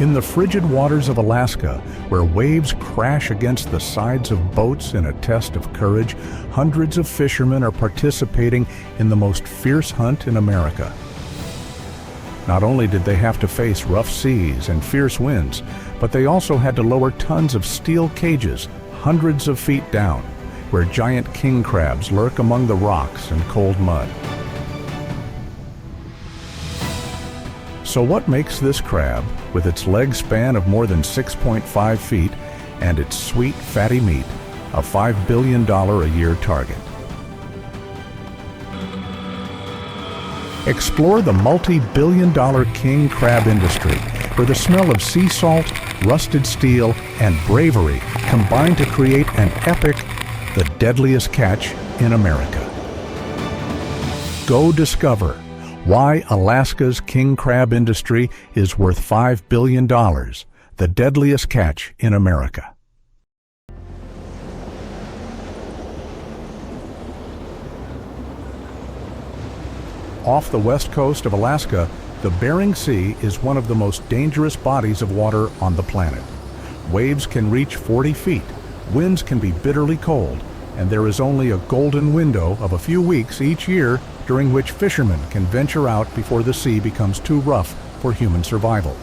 In the frigid waters of Alaska, where waves crash against the sides of boats in a test of courage, hundreds of fishermen are participating in the most fierce hunt in America. Not only did they have to face rough seas and fierce winds, but they also had to lower tons of steel cages hundreds of feet down, where giant king crabs lurk among the rocks and cold mud. So what makes this crab, with its leg span of more than 6.5 feet and its sweet, fatty meat, a $5 billion a year target? Explore the multi-billion-dollar king crab industry, where the smell of sea salt, rusted steel, and bravery combine to create an epic, the deadliest catch in America. Go discover why Alaska's king crab industry is worth $5 billion, the deadliest catch in America. Off the west coast of Alaska, the Bering Sea is one of the most dangerous bodies of water on the planet. Waves can reach 40 feet, winds can be bitterly cold, and there is only a golden window of a few weeks each year during which fishermen can venture out before the sea becomes too rough for human survival.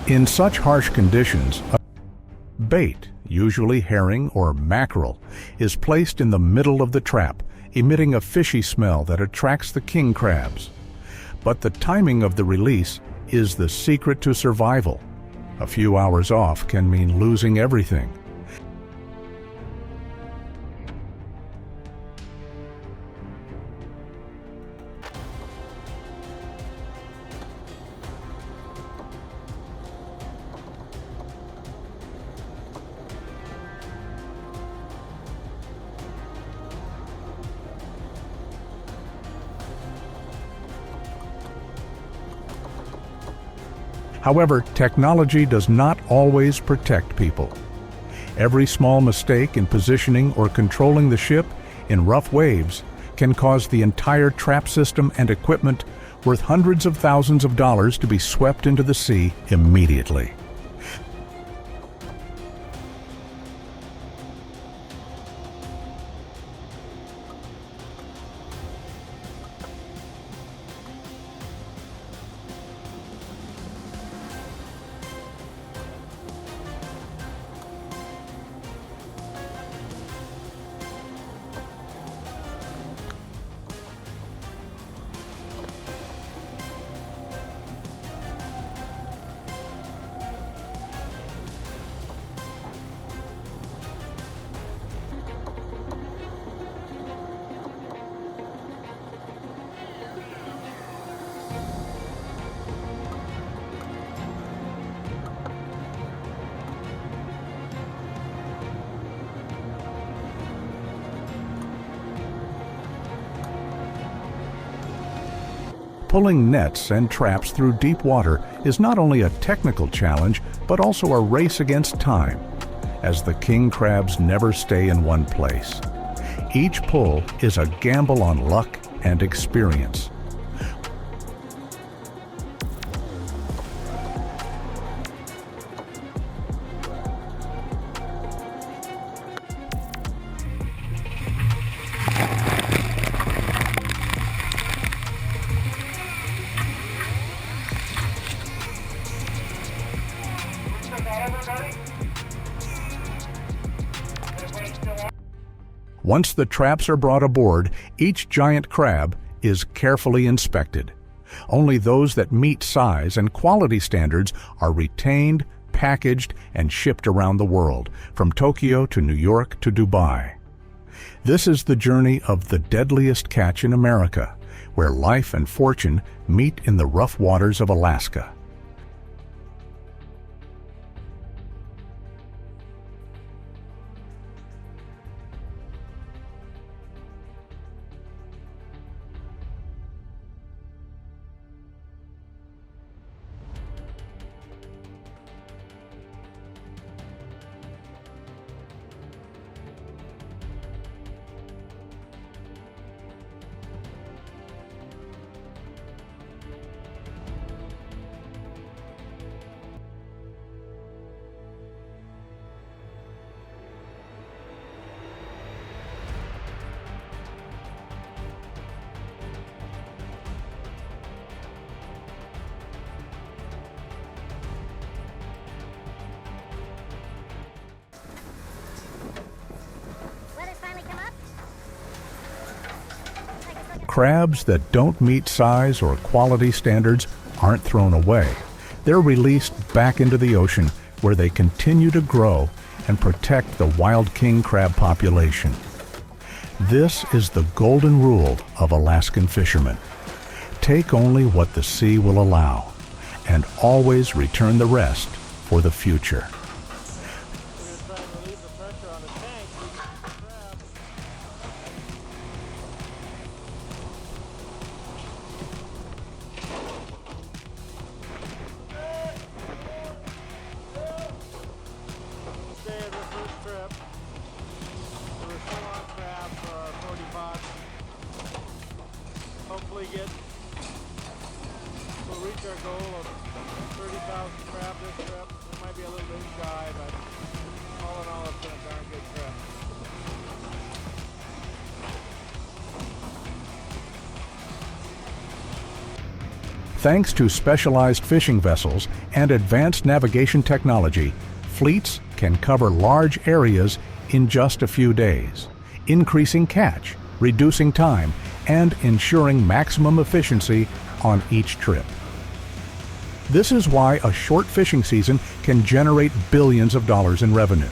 In such harsh conditions, a bait, usually herring or mackerel, is placed in the middle of the trap, emitting a fishy smell that attracts the king crabs. But the timing of the release is the secret to survival. A few hours off can mean losing everything. However, technology does not always protect people. Every small mistake in positioning or controlling the ship in rough waves can cause the entire trap system and equipment worth hundreds of thousands of dollars to be swept into the sea immediately. Pulling nets and traps through deep water is not only a technical challenge, but also a race against time, as the king crabs never stay in one place. Each pull is a gamble on luck and experience. Once the traps are brought aboard, each giant crab is carefully inspected. Only those that meet size and quality standards are retained, packaged, and shipped around the world, from Tokyo to New York to Dubai. This is the journey of the deadliest catch in America, where life and fortune meet in the rough waters of Alaska. Crabs that don't meet size or quality standards aren't thrown away. They're released back into the ocean where they continue to grow and protect the wild king crab population. This is the golden rule of Alaskan fishermen. Take only what the sea will allow, and always return the rest for the future. Hopefully we'll reach our goal of 30,000 crab this trip. We might be a little bit shy, but all in all, it's been a darn good trip. Thanks to specialized fishing vessels and advanced navigation technology, fleets can cover large areas in just a few days, increasing catch, reducing time, and ensuring maximum efficiency on each trip. This is why a short fishing season can generate billions of dollars in revenue.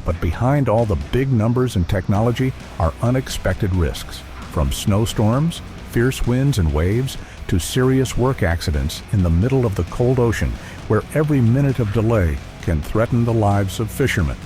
But behind all the big numbers and technology are unexpected risks, from snowstorms, fierce winds and waves, to serious work accidents in the middle of the cold ocean, where every minute of delay can threaten the lives of fishermen.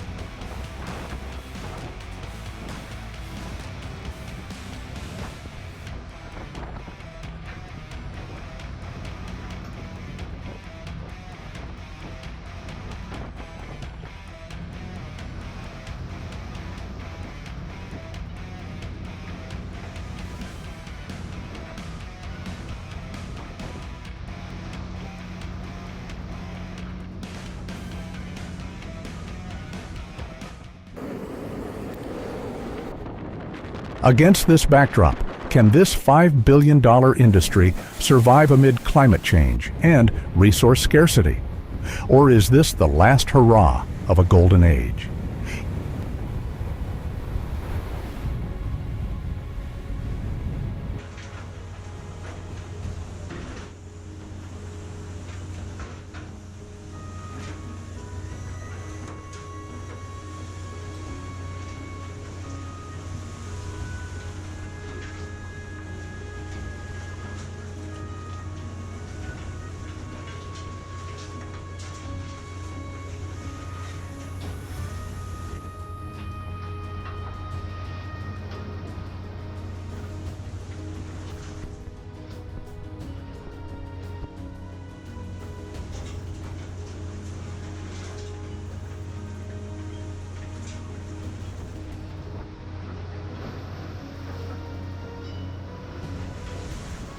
Against this backdrop, can this $5 billion industry survive amid climate change and resource scarcity? Or is this the last hurrah of a golden age?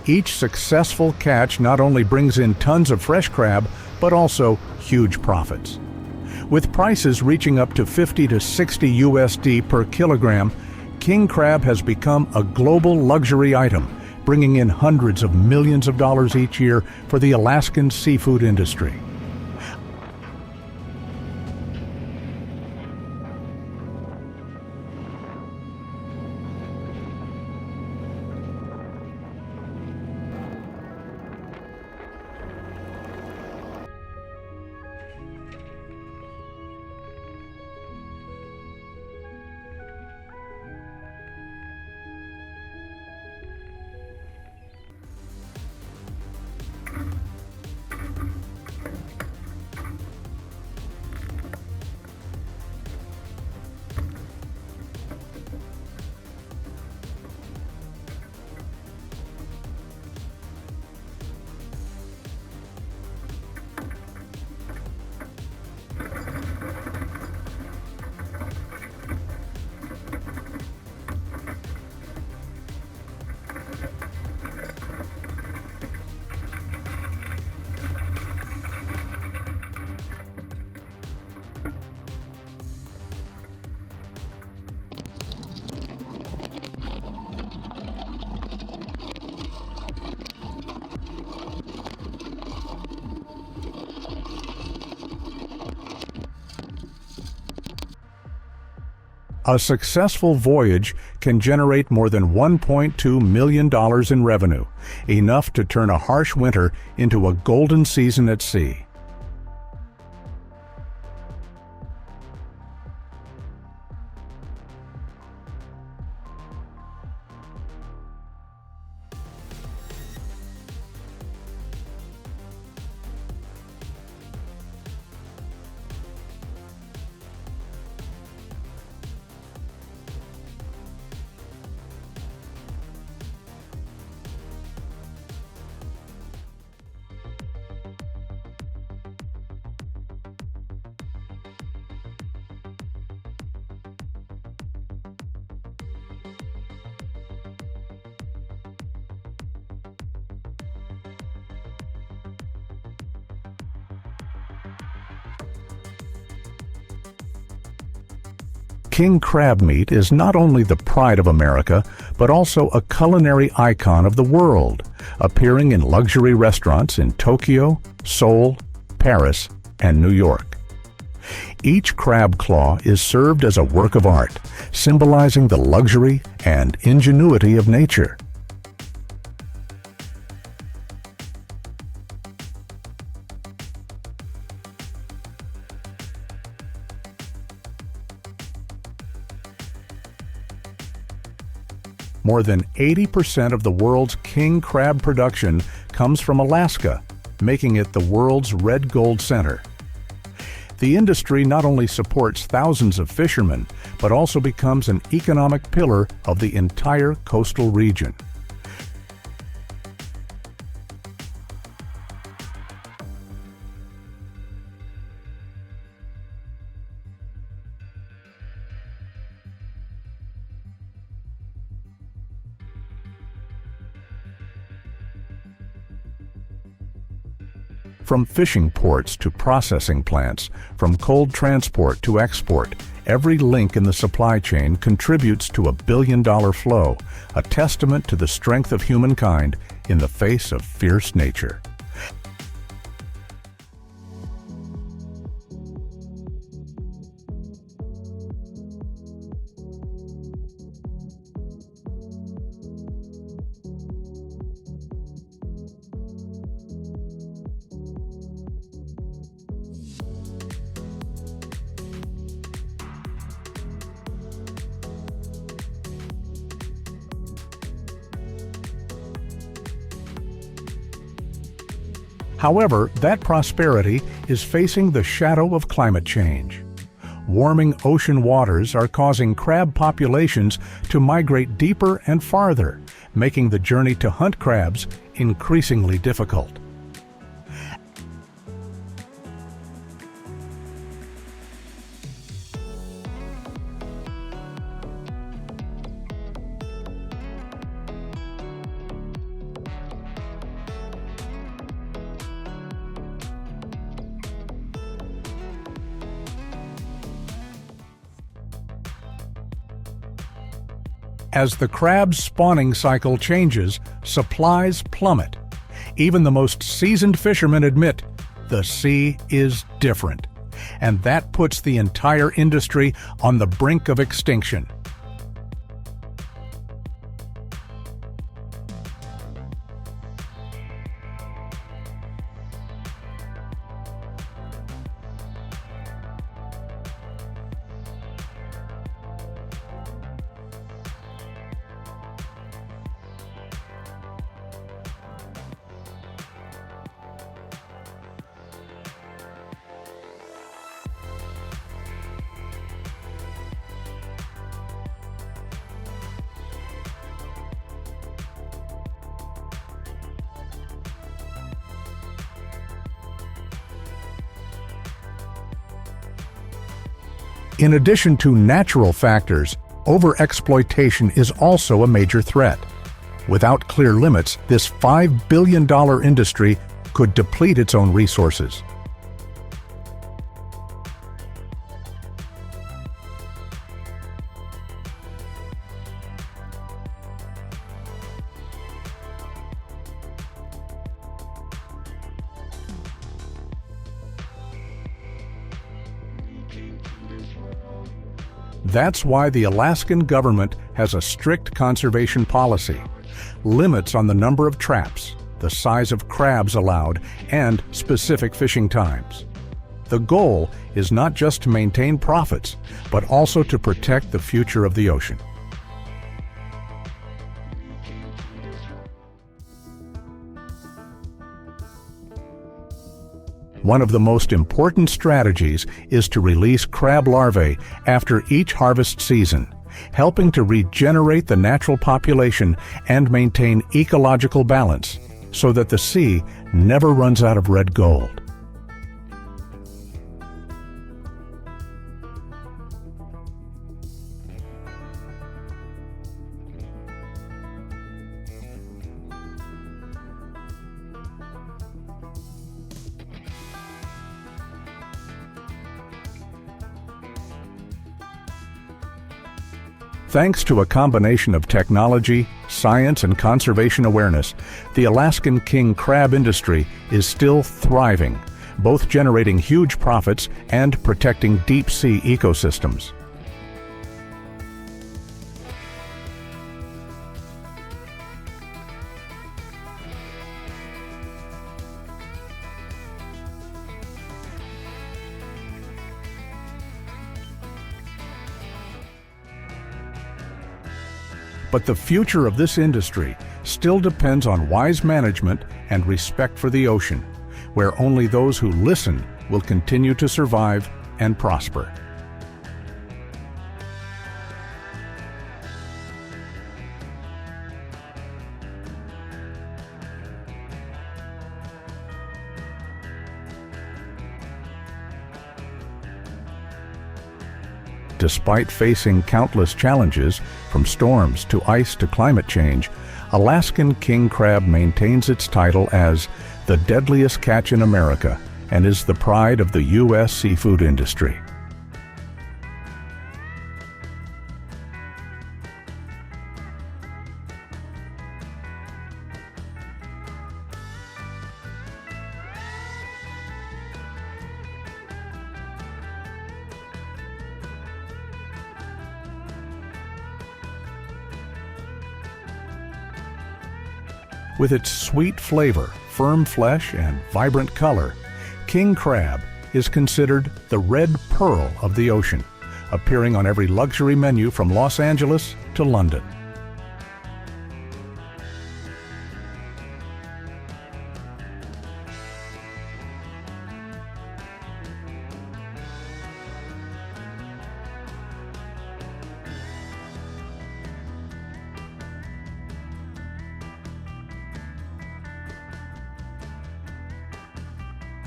Each successful catch not only brings in tons of fresh crab, but also huge profits. With prices reaching up to 50 to 60 USD per kilogram, king crab has become a global luxury item, bringing in hundreds of millions of dollars each year for the Alaskan seafood industry. A successful voyage can generate more than $1.2 million in revenue, enough to turn a harsh winter into a golden season at sea. King crab meat is not only the pride of America, but also a culinary icon of the world, appearing in luxury restaurants in Tokyo, Seoul, Paris, and New York. Each crab claw is served as a work of art, symbolizing the luxury and ingenuity of nature. More than 80% of the world's king crab production comes from Alaska, making it the world's red gold center. The industry not only supports thousands of fishermen, but also becomes an economic pillar of the entire coastal region. From fishing ports to processing plants, from cold transport to export, every link in the supply chain contributes to a billion-dollar flow, a testament to the strength of humankind in the face of fierce nature. However, that prosperity is facing the shadow of climate change. Warming ocean waters are causing crab populations to migrate deeper and farther, making the journey to hunt crabs increasingly difficult. As the crab's spawning cycle changes, supplies plummet. Even the most seasoned fishermen admit the sea is different, and that puts the entire industry on the brink of extinction. In addition to natural factors, overexploitation is also a major threat. Without clear limits, this $5 billion industry could deplete its own resources. That's why the Alaskan government has a strict conservation policy, limits on the number of traps, the size of crabs allowed, and specific fishing times. The goal is not just to maintain profits, but also to protect the future of the ocean. One of the most important strategies is to release crab larvae after each harvest season, helping to regenerate the natural population and maintain ecological balance so that the sea never runs out of red gold. Thanks to a combination of technology, science, and conservation awareness, the Alaskan king crab industry is still thriving, both generating huge profits and protecting deep-sea ecosystems. But the future of this industry still depends on wise management and respect for the ocean, where only those who listen will continue to survive and prosper. Despite facing countless challenges, from storms to ice to climate change, Alaskan king crab maintains its title as the deadliest catch in America and is the pride of the U.S. seafood industry. With its sweet flavor, firm flesh, and vibrant color, king crab is considered the red pearl of the ocean, appearing on every luxury menu from Los Angeles to London.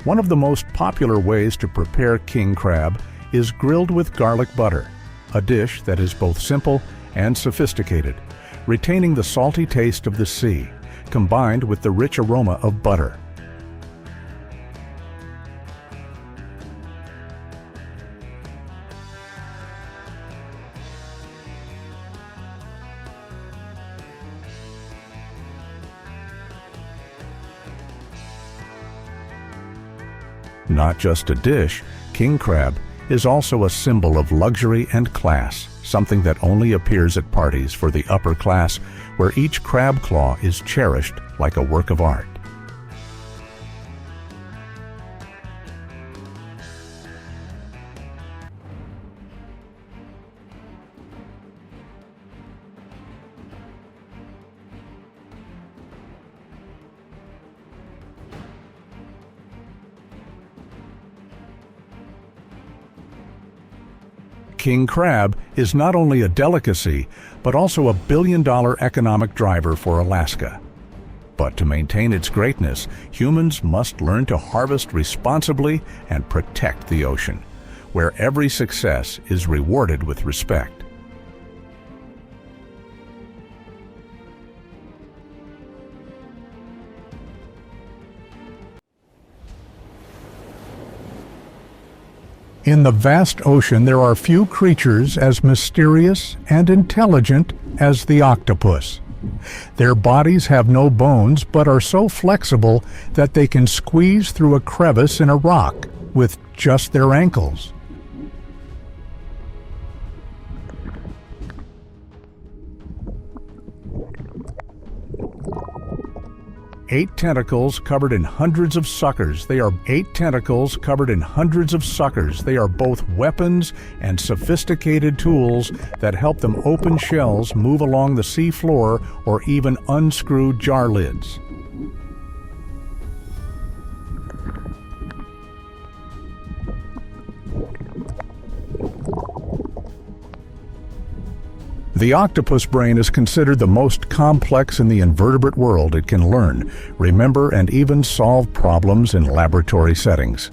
One of the most popular ways to prepare king crab is grilled with garlic butter, a dish that is both simple and sophisticated, retaining the salty taste of the sea, combined with the rich aroma of butter. Not just a dish, king crab is also a symbol of luxury and class, something that only appears at parties for the upper class, where each crab claw is cherished like a work of art. King crab is not only a delicacy, but also a billion-dollar economic driver for Alaska. But to maintain its greatness, humans must learn to harvest responsibly and protect the ocean, where every success is rewarded with respect. In the vast ocean, there are few creatures as mysterious and intelligent as the octopus. Their bodies have no bones but are so flexible that they can squeeze through a crevice in a rock with just their ankles. 8 tentacles covered in hundreds of suckers. They are 8 tentacles covered in hundreds of suckers. They are both weapons and sophisticated tools that help them open shells, move along the sea floor, or even unscrew jar lids. The octopus brain is considered the most complex in the invertebrate world. It can learn, remember, and even solve problems in laboratory settings.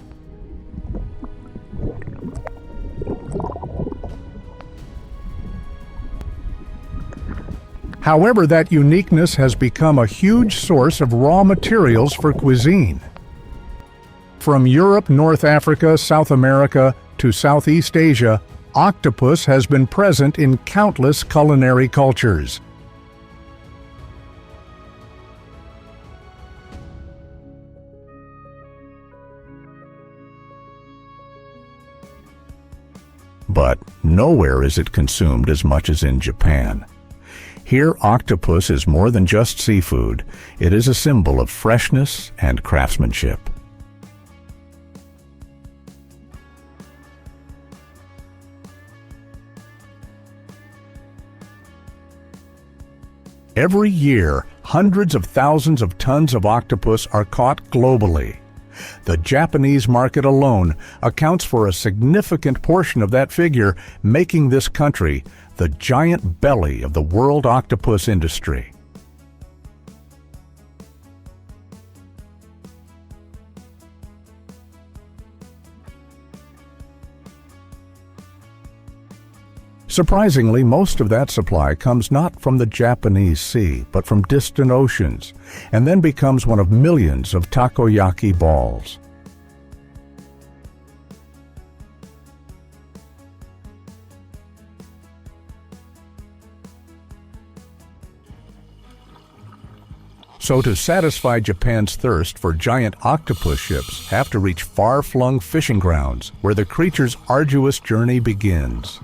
However, that uniqueness has become a huge source of raw materials for cuisine. From Europe, North Africa, South America, to Southeast Asia, octopus has been present in countless culinary cultures. But nowhere is it consumed as much as in Japan. Here, octopus is more than just seafood. It is a symbol of freshness and craftsmanship. Every year, hundreds of thousands of tons of octopus are caught globally. The Japanese market alone accounts for a significant portion of that figure, making this country the giant belly of the world octopus industry. Surprisingly, most of that supply comes not from the Japanese Sea, but from distant oceans, and then becomes one of millions of takoyaki balls. So to satisfy Japan's thirst for giant octopus ships have to reach far-flung fishing grounds, where the creature's arduous journey begins.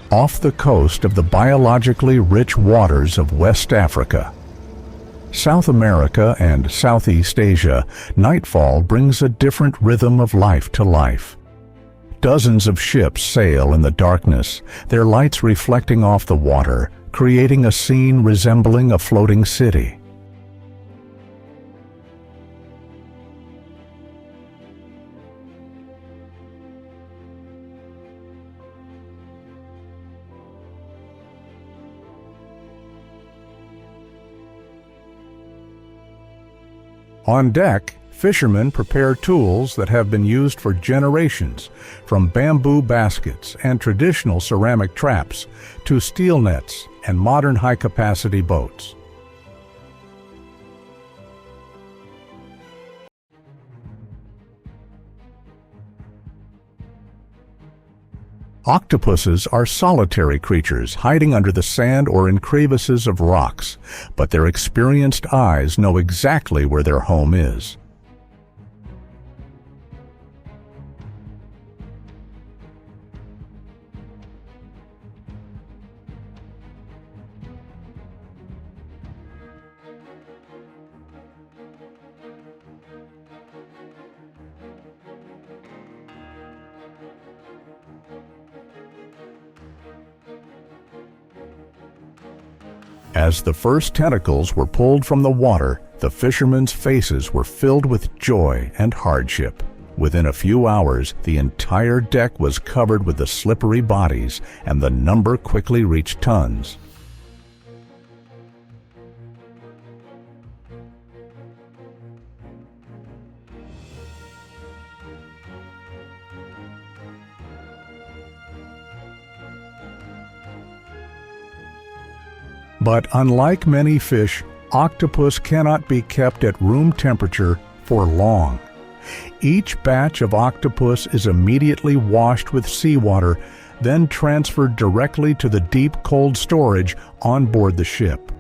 Off the coast of the biologically rich waters of West Africa, South America, and Southeast Asia, nightfall brings a different rhythm of life to life. Dozens of ships sail in the darkness, their lights reflecting off the water, creating a scene resembling a floating city. On deck, fishermen prepare tools that have been used for generations, from bamboo baskets and traditional ceramic traps to steel nets and modern high-capacity boats. Octopuses are solitary creatures hiding under the sand or in crevices of rocks, but their experienced eyes know exactly where their home is. As the first tentacles were pulled from the water, the fishermen's faces were filled with joy and hardship. Within a few hours, the entire deck was covered with the slippery bodies, and the number quickly reached tons. But unlike many fish, octopus cannot be kept at room temperature for long. Each batch of octopus is immediately washed with seawater, then transferred directly to the deep cold storage on board the ship.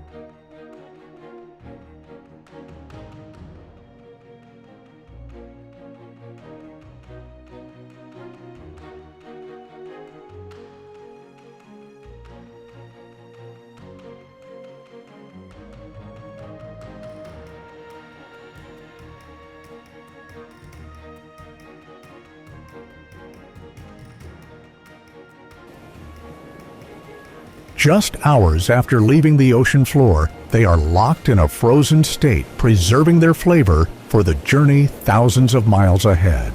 Just hours after leaving the ocean floor, they are locked in a frozen state, preserving their flavor for the journey thousands of miles ahead.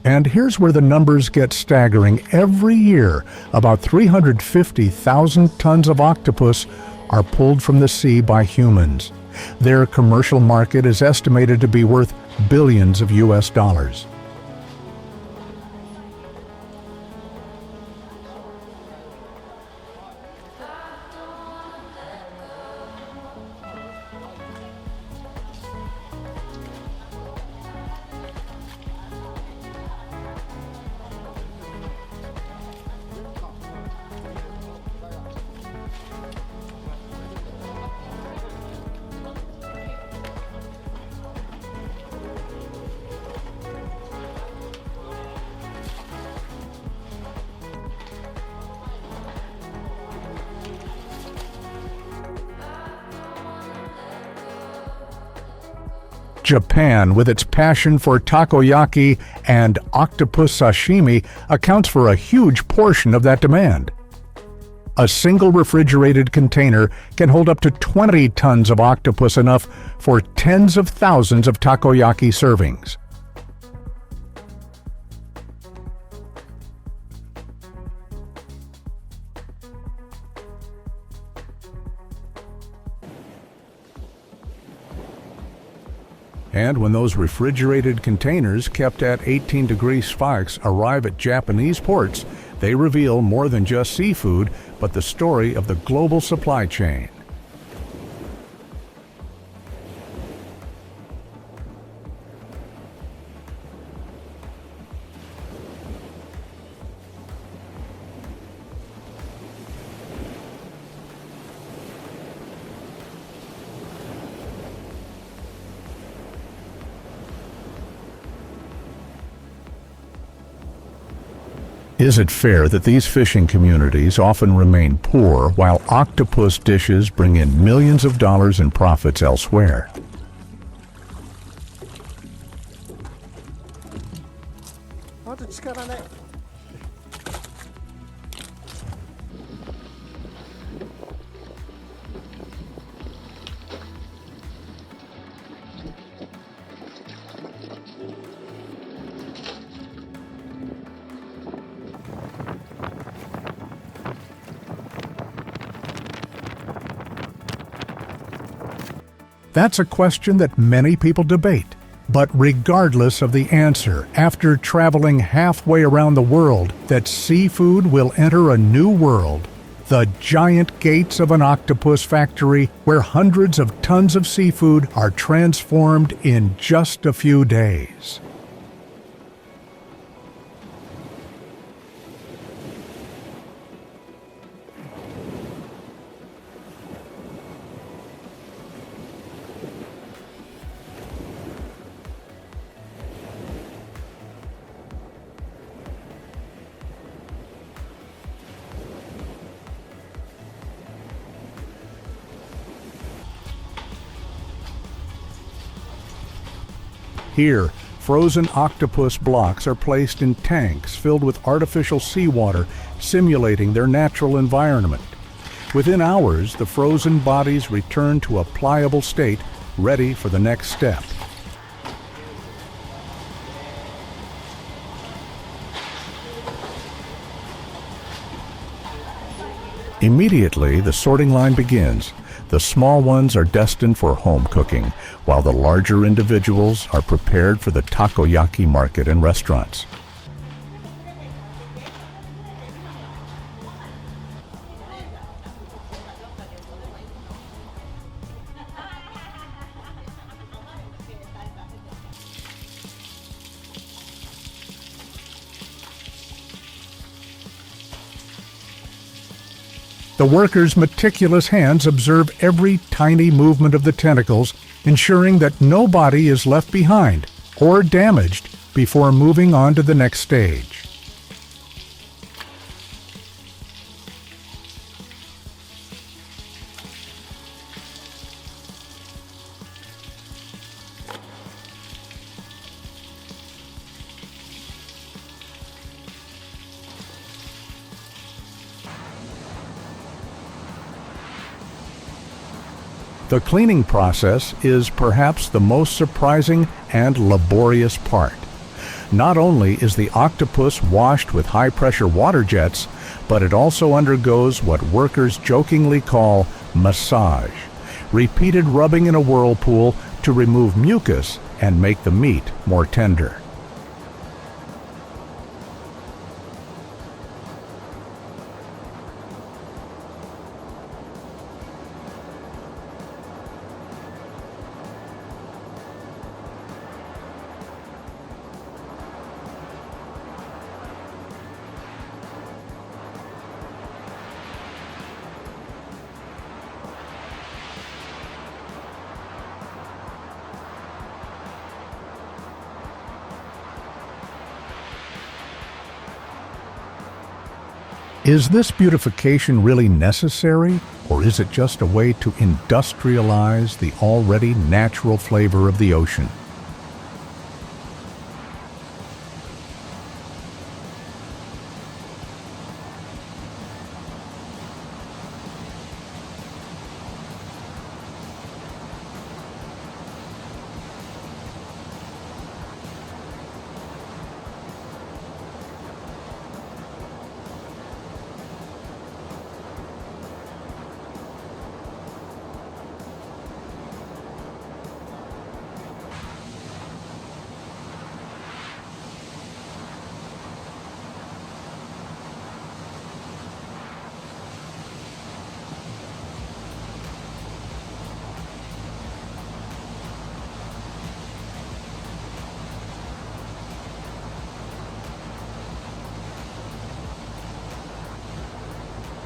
And here's where the numbers get staggering. Every year, about 350,000 tons of octopus are pulled from the sea by humans. Their commercial market is estimated to be worth billions of US dollars. Japan, with its passion for takoyaki and octopus sashimi, accounts for a huge portion of that demand. A single refrigerated container can hold up to 20 tons of octopus, enough for tens of thousands of takoyaki servings. And when those refrigerated containers, kept at 18-degree spikes, arrive at Japanese ports, they reveal more than just seafood, but the story of the global supply chain. Is it fair that these fishing communities often remain poor while octopus dishes bring in millions of dollars in profits elsewhere? That's a question that many people debate. But regardless of the answer, after traveling halfway around the world, that seafood will enter a new world. The giant gates of an octopus factory where hundreds of tons of seafood are transformed in just a few days. Here, frozen octopus blocks are placed in tanks filled with artificial seawater, simulating their natural environment. Within hours, the frozen bodies return to a pliable state, ready for the next step. Immediately, the sorting line begins. The small ones are destined for home cooking, while the larger individuals are prepared for the takoyaki market and restaurants. The workers' meticulous hands observe every tiny movement of the tentacles, ensuring that no body is left behind or damaged before moving on to the next stage. The cleaning process is perhaps the most surprising and laborious part. Not only is the octopus washed with high-pressure water jets, but it also undergoes what workers jokingly call massage, repeated rubbing in a whirlpool to remove mucus and make the meat more tender. Is this beautification really necessary, or is it just a way to industrialize the already natural flavor of the ocean?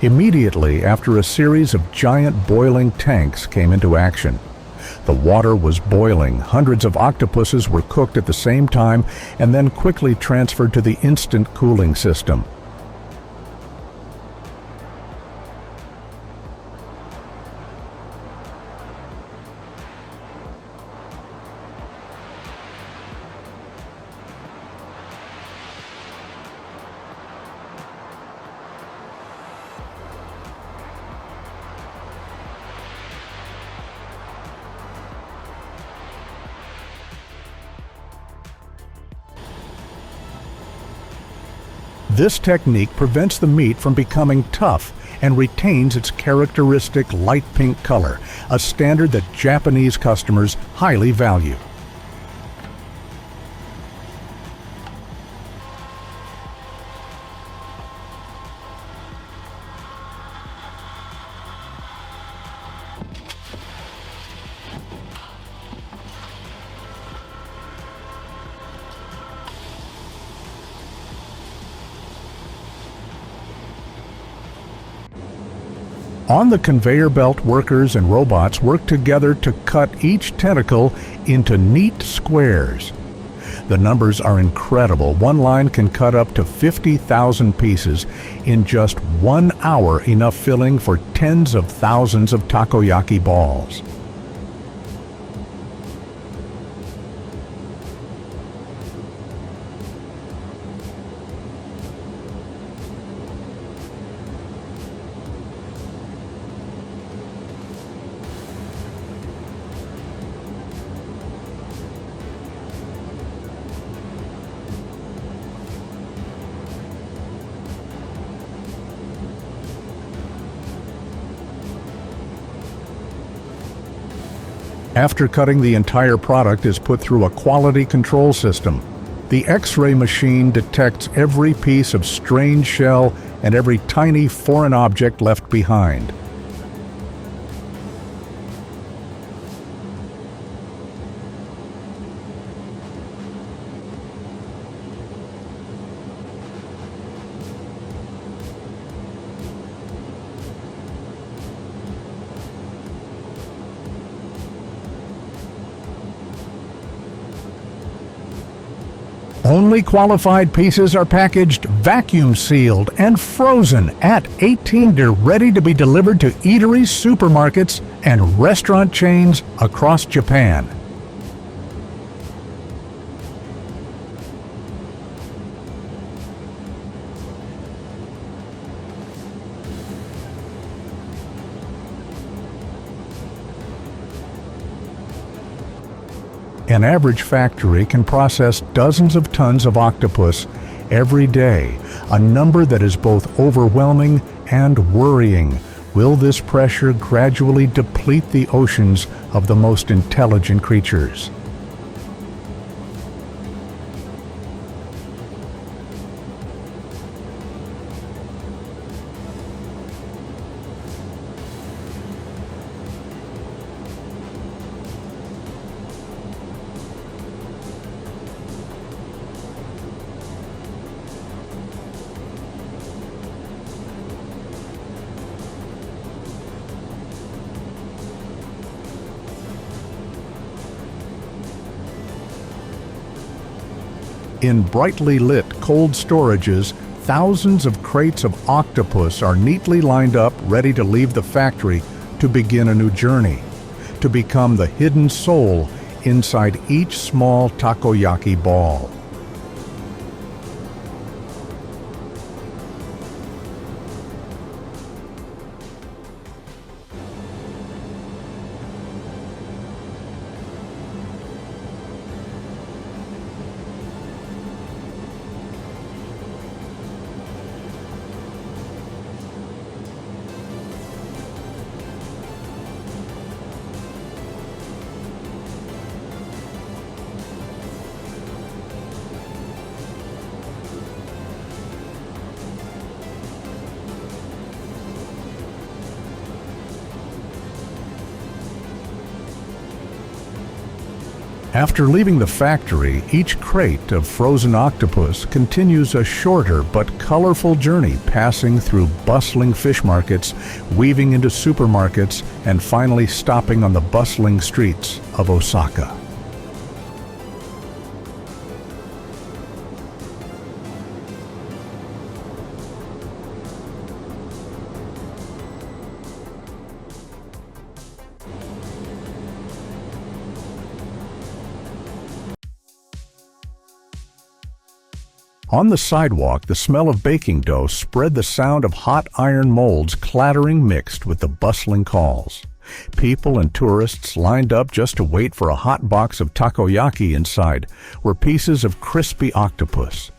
Immediately after a series of giant boiling tanks came into action. The water was boiling, hundreds of octopuses were cooked at the same time and then quickly transferred to the instant cooling system. This technique prevents the meat from becoming tough and retains its characteristic light pink color, a standard that Japanese customers highly value. On the conveyor belt, workers and robots work together to cut each tentacle into neat squares. The numbers are incredible. One line can cut up to 50,000 pieces in just 1 hour, enough filling for tens of thousands of takoyaki balls. After cutting, the entire product is put through a quality control system. The X-ray machine detects every piece of strange shell and every tiny foreign object left behind. Only qualified pieces are packaged, vacuum sealed, and frozen at 18. They're ready to be delivered to eateries, supermarkets, and restaurant chains across Japan. An average factory can process dozens of tons of octopus every day, a number that is both overwhelming and worrying. Will this pressure gradually deplete the oceans of the most intelligent creatures? In brightly lit cold storages, thousands of crates of octopus are neatly lined up, ready to leave the factory to begin a new journey, to become the hidden soul inside each small takoyaki ball. After leaving the factory, each crate of frozen octopus continues a shorter but colorful journey, passing through bustling fish markets, weaving into supermarkets, and finally stopping on the bustling streets of Osaka. On the sidewalk, the smell of baking dough spread the sound of hot iron molds clattering mixed with the bustling calls. People and tourists lined up just to wait for a hot box of takoyaki. Inside were pieces of crispy octopus.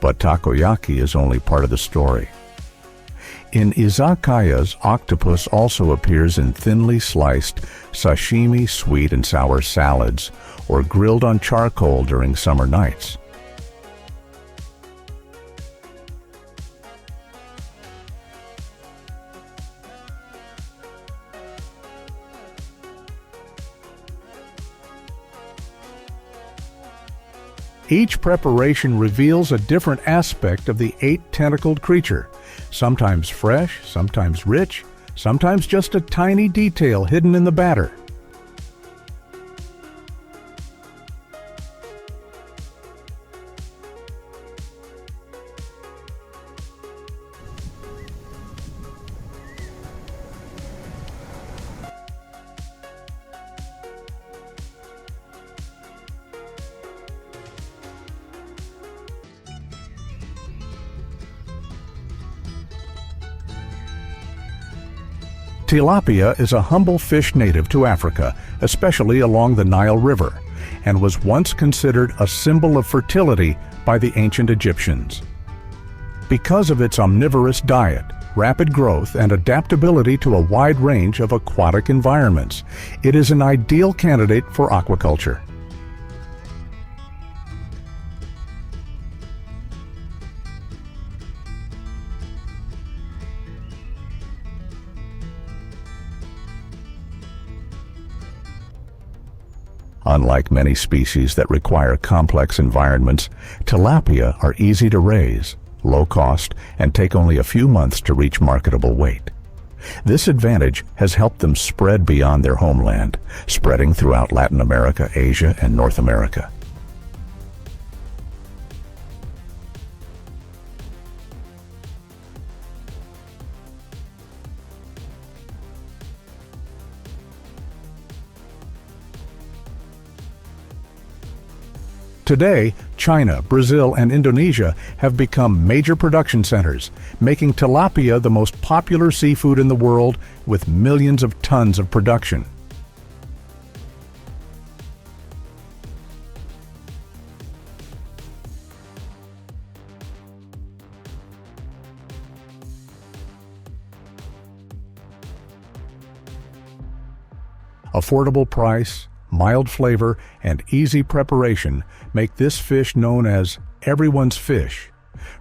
But takoyaki is only part of the story. In izakayas, octopus also appears in thinly sliced sashimi sweet and sour salads, or grilled on charcoal during summer nights. Each preparation reveals a different aspect of the eight-tentacled creature, sometimes fresh, sometimes rich, sometimes just a tiny detail hidden in the batter. Tilapia is a humble fish native to Africa, especially along the Nile River, and was once considered a symbol of fertility by the ancient Egyptians. Because of its omnivorous diet, rapid growth, and adaptability to a wide range of aquatic environments, it is an ideal candidate for aquaculture. Unlike many species that require complex environments, tilapia are easy to raise, low cost, and take only a few months to reach marketable weight. This advantage has helped them spread beyond their homeland, spreading throughout Latin America, Asia, and North America. Today, China, Brazil, and Indonesia have become major production centers, making tilapia the most popular seafood in the world with millions of tons of production. Affordable price, mild flavor, and easy preparation make this fish known as everyone's fish,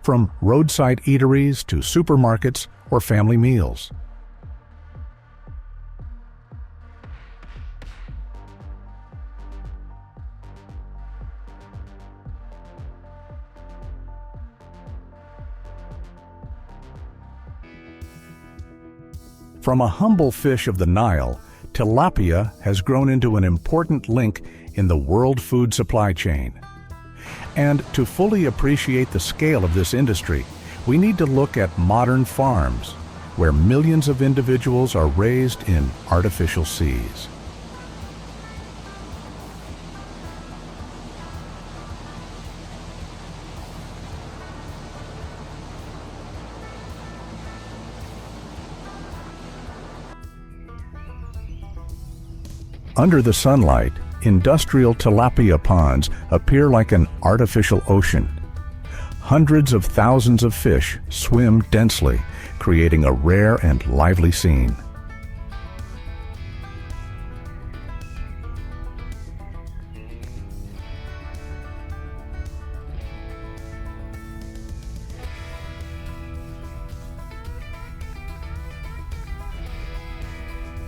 from roadside eateries to supermarkets or family meals. From a humble fish of the Nile, tilapia has grown into an important link in the world food supply chain. And to fully appreciate the scale of this industry, we need to look at modern farms, where millions of individuals are raised in artificial seas. Under the sunlight, industrial tilapia ponds appear like an artificial ocean. Hundreds of thousands of fish swim densely, creating a rare and lively scene.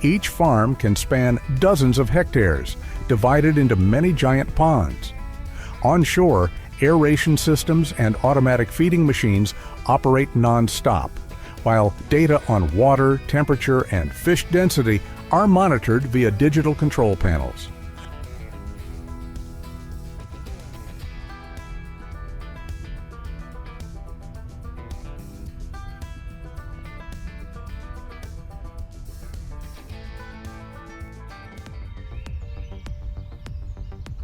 Each farm can span dozens of hectares, divided into many giant ponds. On shore, aeration systems and automatic feeding machines operate non-stop, while data on water, temperature, and fish density are monitored via digital control panels.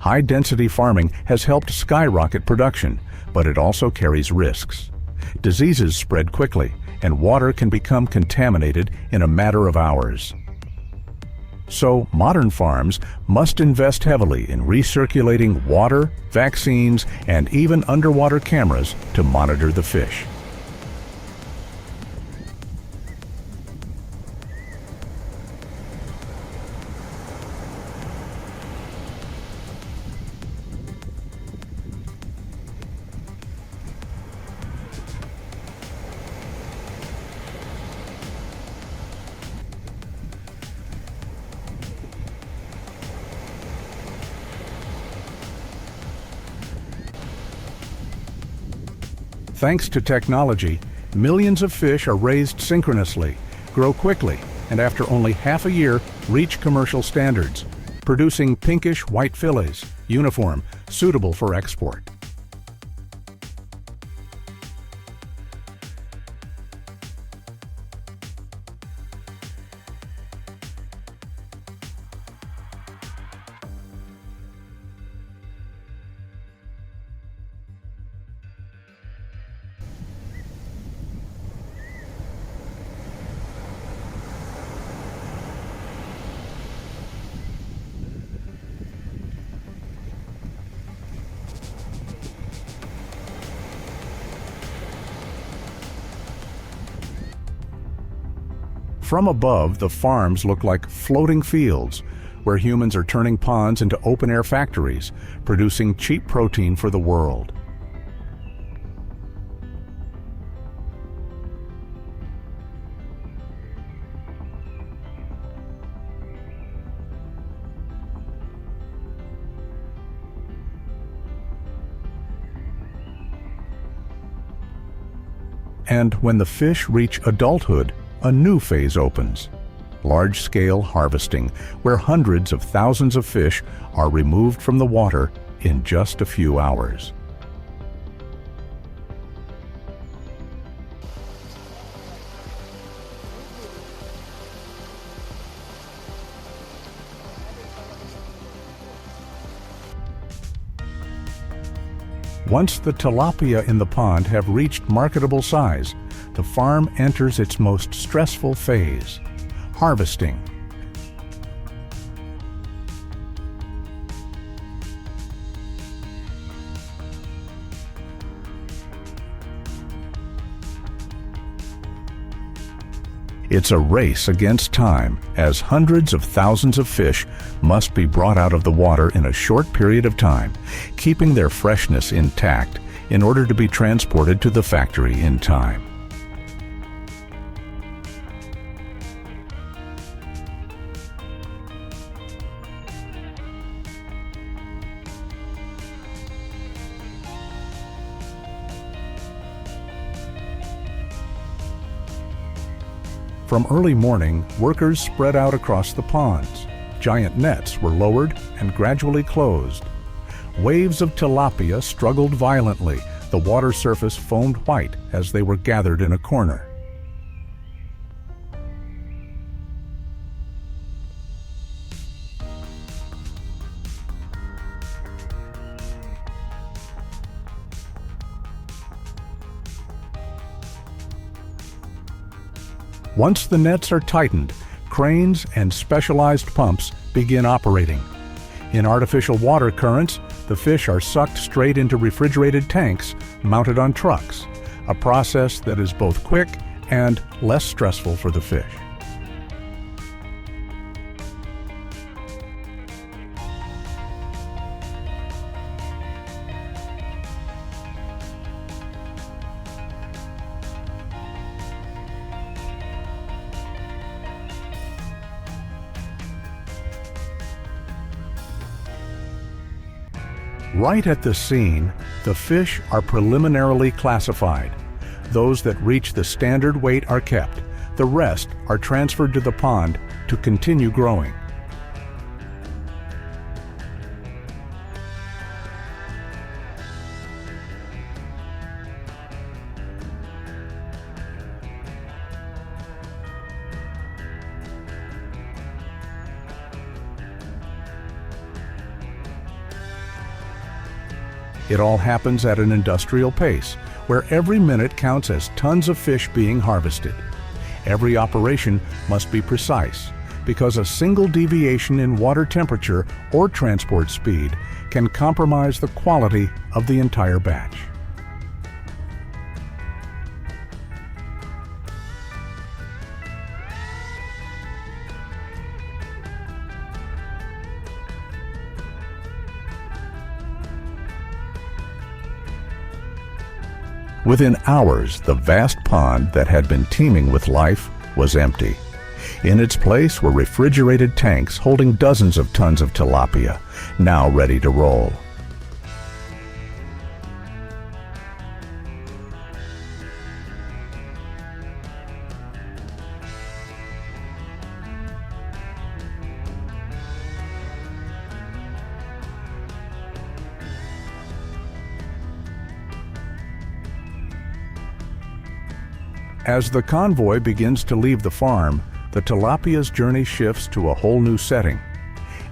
High-density farming has helped skyrocket production, but it also carries risks. Diseases spread quickly, and water can become contaminated in a matter of hours. So, modern farms must invest heavily in recirculating water, vaccines, and even underwater cameras to monitor the fish. Thanks to technology, millions of fish are raised synchronously, grow quickly, and after only half a year, reach commercial standards, producing pinkish-white fillets, uniform, suitable for export. From above, the farms look like floating fields, where humans are turning ponds into open-air factories, producing cheap protein for the world. And when the fish reach adulthood, a new phase opens. Large-scale harvesting, where hundreds of thousands of fish are removed from the water in just a few hours. Once the tilapia in the pond have reached marketable size, the farm enters its most stressful phase, harvesting. It's a race against time, as hundreds of thousands of fish must be brought out of the water in a short period of time, keeping their freshness intact in order to be transported to the factory in time. From early morning, workers spread out across the ponds. Giant nets were lowered and gradually closed. Waves of tilapia struggled violently. The water surface foamed white as they were gathered in a corner. Once the nets are tightened, cranes and specialized pumps begin operating. In artificial water currents, the fish are sucked straight into refrigerated tanks mounted on trucks, a process that is both quick and less stressful for the fish. Right at the scene, the fish are preliminarily classified. Those that reach the standard weight are kept. The rest are transferred to the pond to continue growing. It all happens at an industrial pace, where every minute counts as tons of fish being harvested. Every operation must be precise, because a single deviation in water temperature or transport speed can compromise the quality of the entire batch. Within hours, the vast pond that had been teeming with life was empty. In its place were refrigerated tanks holding dozens of tons of tilapia, now ready to roll. As the convoy begins to leave the farm, the tilapia's journey shifts to a whole new setting.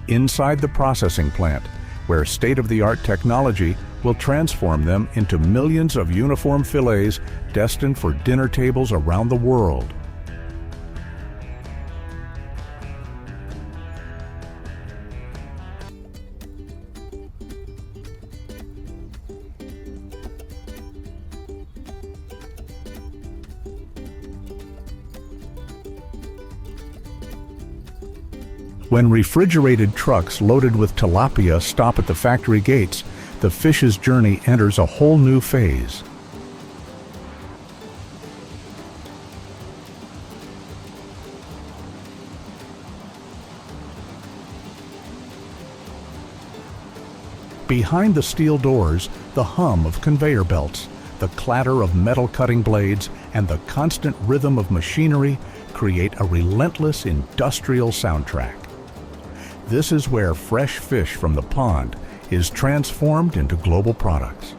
Inside the processing plant, where state-of-the-art technology will transform them into millions of uniform fillets destined for dinner tables around the world. When refrigerated trucks loaded with tilapia stop at the factory gates, the fish's journey enters a whole new phase. Behind the steel doors, the hum of conveyor belts, The clatter of metal cutting blades and the constant rhythm of machinery create a relentless industrial soundtrack. This is where fresh fish from the pond is transformed into global products.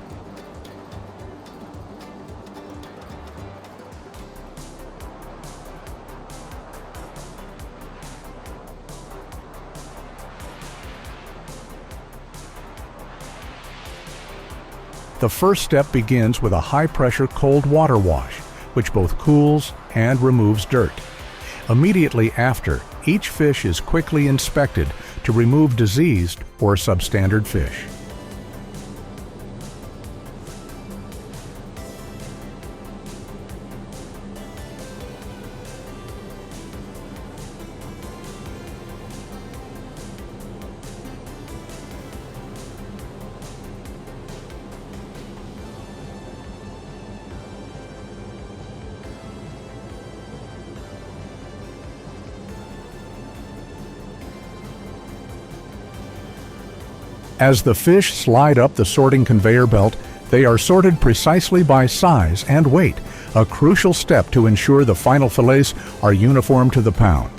The first step begins with a high-pressure cold water wash, which both cools and removes dirt. Immediately after, each fish is quickly inspected to remove diseased or substandard fish. As the fish slide up the sorting conveyor belt, they are sorted precisely by size and weight, a crucial step to ensure the final fillets are uniform to the pound.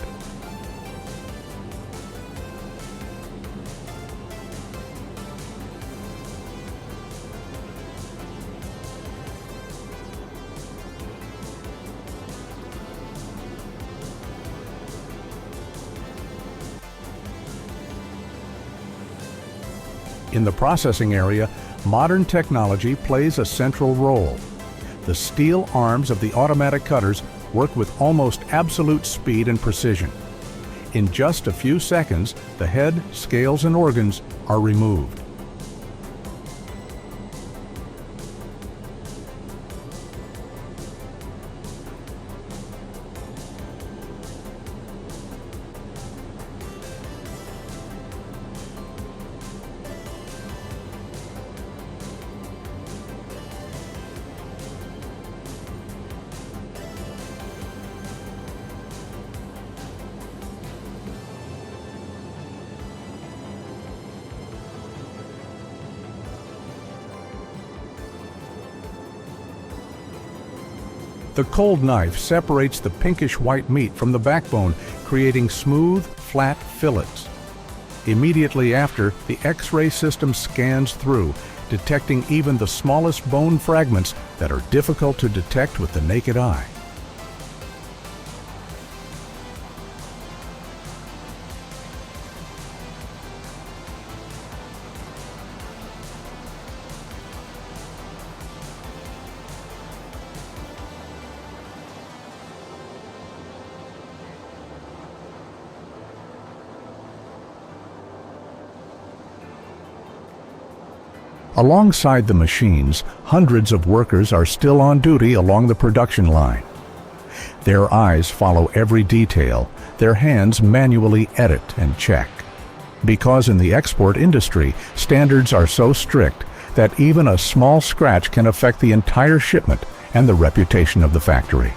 In the processing area, modern technology plays a central role. The steel arms of the automatic cutters work with almost absolute speed and precision. In just a few seconds, the head, scales, and organs are removed. The cold knife separates the pinkish-white meat from the backbone, creating smooth, flat fillets. Immediately after, the X-ray system scans through, detecting even the smallest bone fragments that are difficult to detect with the naked eye. Alongside the machines, hundreds of workers are still on duty along the production line. Their eyes follow every detail, their hands manually edit and check. Because in the export industry, standards are so strict that even a small scratch can affect the entire shipment and the reputation of the factory.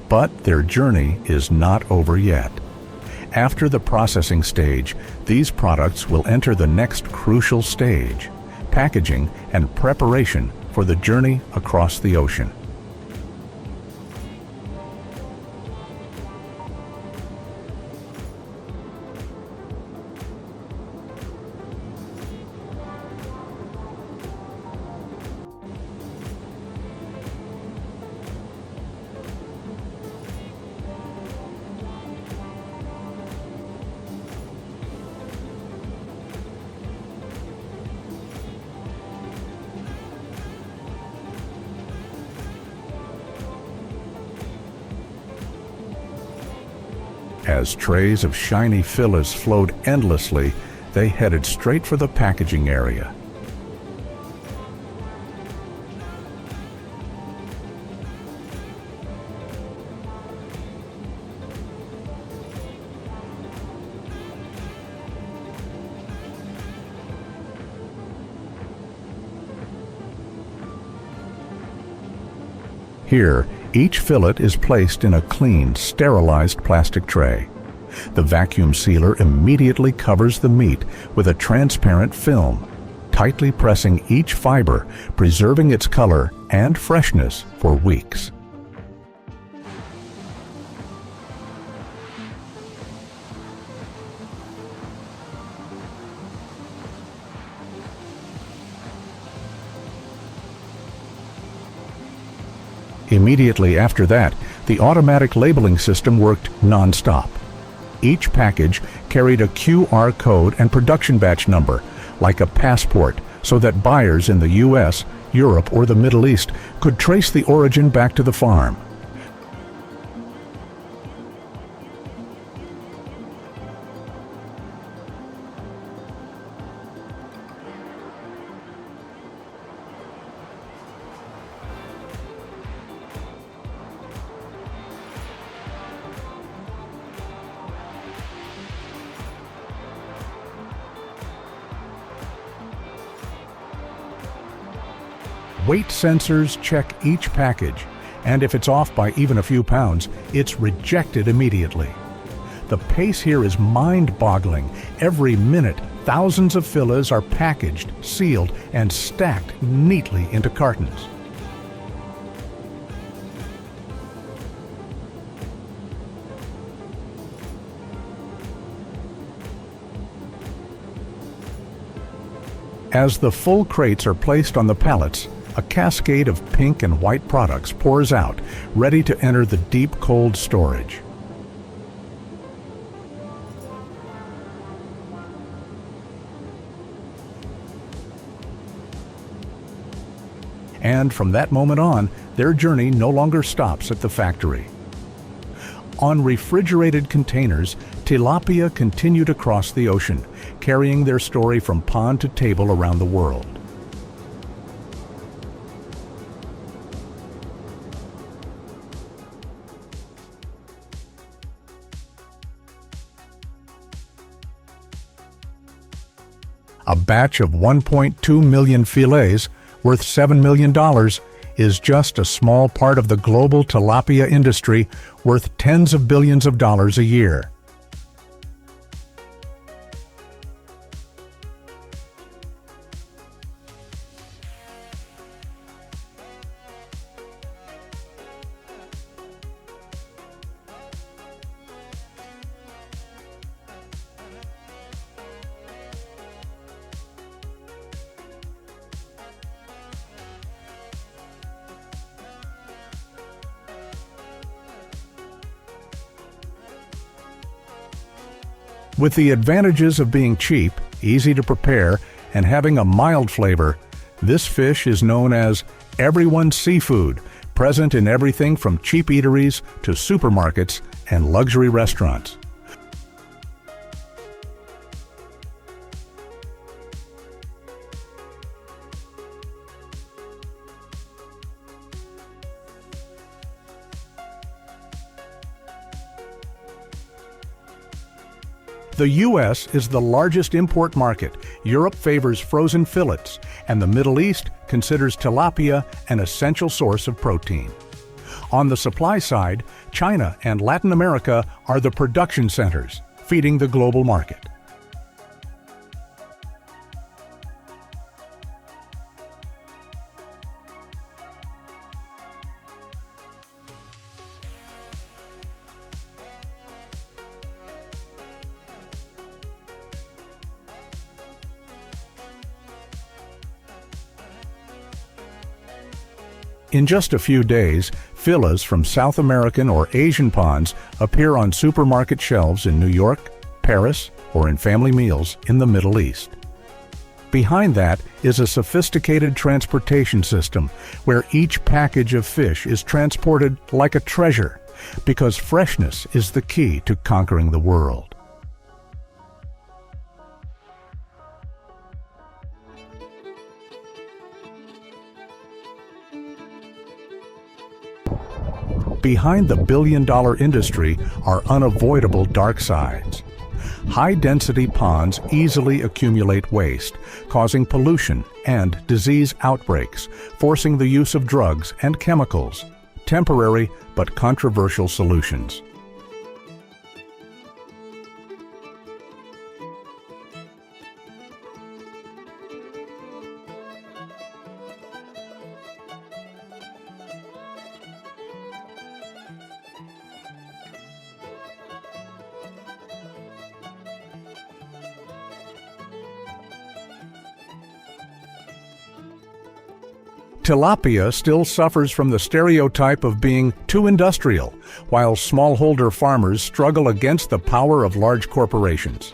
But their journey is not over yet. After the processing stage, these products will enter the next crucial stage, packaging and preparation for the journey across the ocean. As trays of shiny fillets flowed endlessly, they headed straight for the packaging area. Here, each fillet is placed in a clean, sterilized plastic tray. The vacuum sealer immediately covers the meat with a transparent film, tightly pressing each fiber, preserving its color and freshness for weeks. Immediately after that, the automatic labeling system worked non-stop. Each package carried a QR code and production batch number, like a passport, so that buyers in the US, Europe, or the Middle East could trace the origin back to the farm. Weight sensors check each package, and if it's off by even a few pounds, it's rejected immediately. The pace here is mind-boggling. Every minute, thousands of fillets are packaged, sealed, and stacked neatly into cartons. As the full crates are placed on the pallets, a cascade of pink and white products pours out, ready to enter the deep cold storage. And from that moment on, their journey no longer stops at the factory. On refrigerated containers, tilapia continue to cross the ocean, carrying their story from pond to table around the world. A batch of 1.2 million fillets, worth $7 million, is just a small part of the global tilapia industry, worth tens of billions of dollars a year. With the advantages of being cheap, easy to prepare, and having a mild flavor, this fish is known as everyone's seafood, present in everything from cheap eateries to supermarkets and luxury restaurants. The U.S. is the largest import market. Europe favors frozen fillets, and the Middle East considers tilapia an essential source of protein. On the supply side, China and Latin America are the production centers, feeding the global market. In just a few days, fillets from South American or Asian ponds appear on supermarket shelves in New York, Paris, or in family meals in the Middle East. Behind that is a sophisticated transportation system where each package of fish is transported like a treasure, because freshness is the key to conquering the world. Behind the billion-dollar industry are unavoidable dark sides. High-density ponds easily accumulate waste, causing pollution and disease outbreaks, forcing the use of drugs and chemicals, temporary but controversial solutions. Tilapia still suffers from the stereotype of being too industrial, while smallholder farmers struggle against the power of large corporations.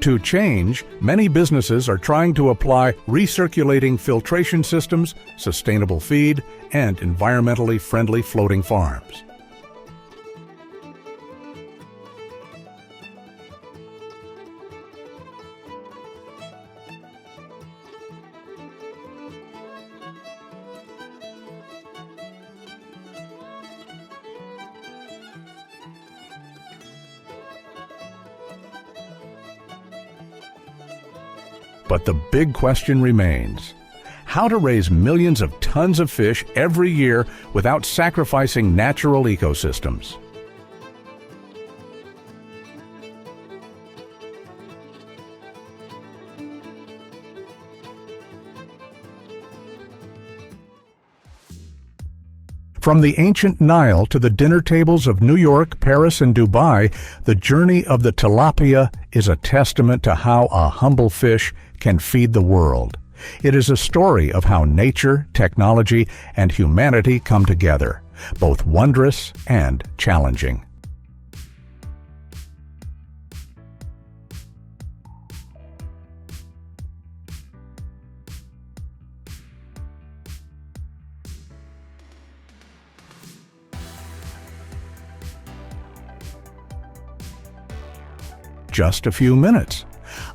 To change, many businesses are trying to apply recirculating filtration systems, sustainable feed, and environmentally friendly floating farms. But the big question remains: how to raise millions of tons of fish every year without sacrificing natural ecosystems. From the ancient Nile to the dinner tables of New York, Paris, and Dubai, the journey of the tilapia is a testament to how a humble fish can feed the world. It is a story of how nature, technology, and humanity come together, both wondrous and challenging. Just a few minutes.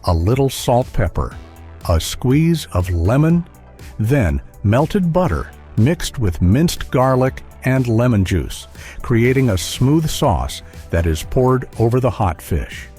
A little salt pepper, a squeeze of lemon, then melted butter mixed with minced garlic and lemon juice, creating a smooth sauce that is poured over the hot fish.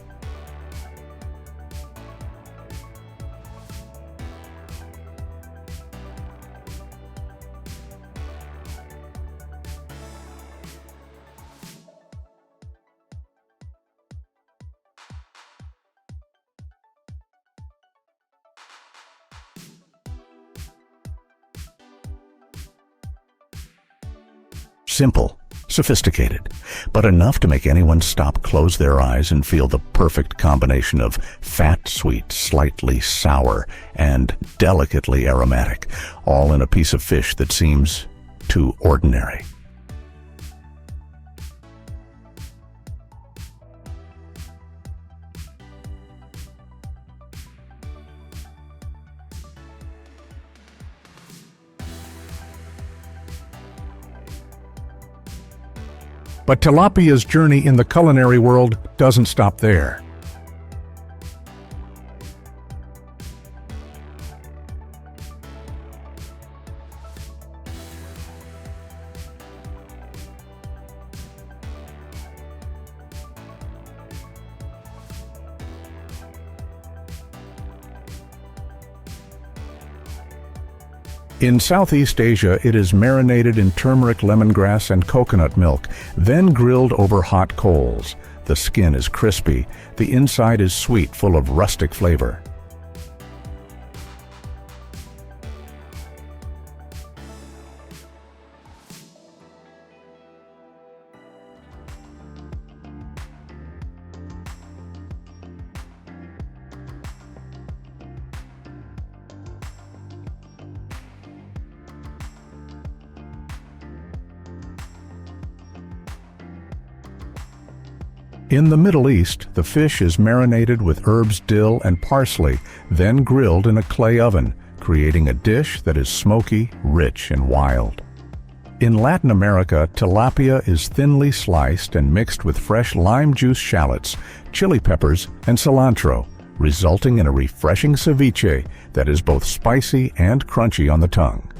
Simple, sophisticated, but enough to make anyone stop, close their eyes, and feel the perfect combination of fat, sweet, slightly sour, and delicately aromatic, all in a piece of fish that seems too ordinary. But tilapia's journey in the culinary world doesn't stop there. In Southeast Asia, it is marinated in turmeric, lemongrass, and coconut milk, then grilled over hot coals. The skin is crispy. The inside is sweet, full of rustic flavor. In the Middle East, the fish is marinated with herbs, dill, and parsley, then grilled in a clay oven, creating a dish that is smoky, rich, and wild. In Latin America, tilapia is thinly sliced and mixed with fresh lime juice shallots, chili peppers, and cilantro, resulting in a refreshing ceviche that is both spicy and crunchy on the tongue.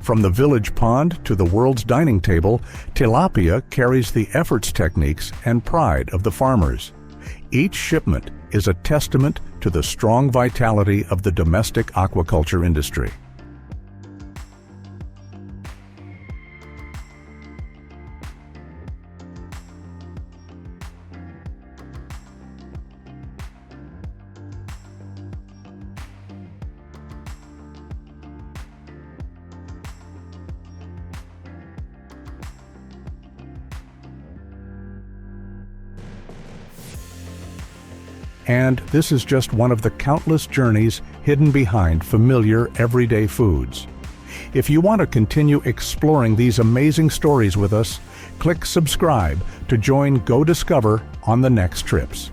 From the village pond to the world's dining table, tilapia carries the efforts, techniques, and pride of the farmers. Each shipment is a testament to the strong vitality of the domestic aquaculture industry. And this is just one of the countless journeys hidden behind familiar everyday foods. If you want to continue exploring these amazing stories with us, click subscribe to join Go Discover on the next trips.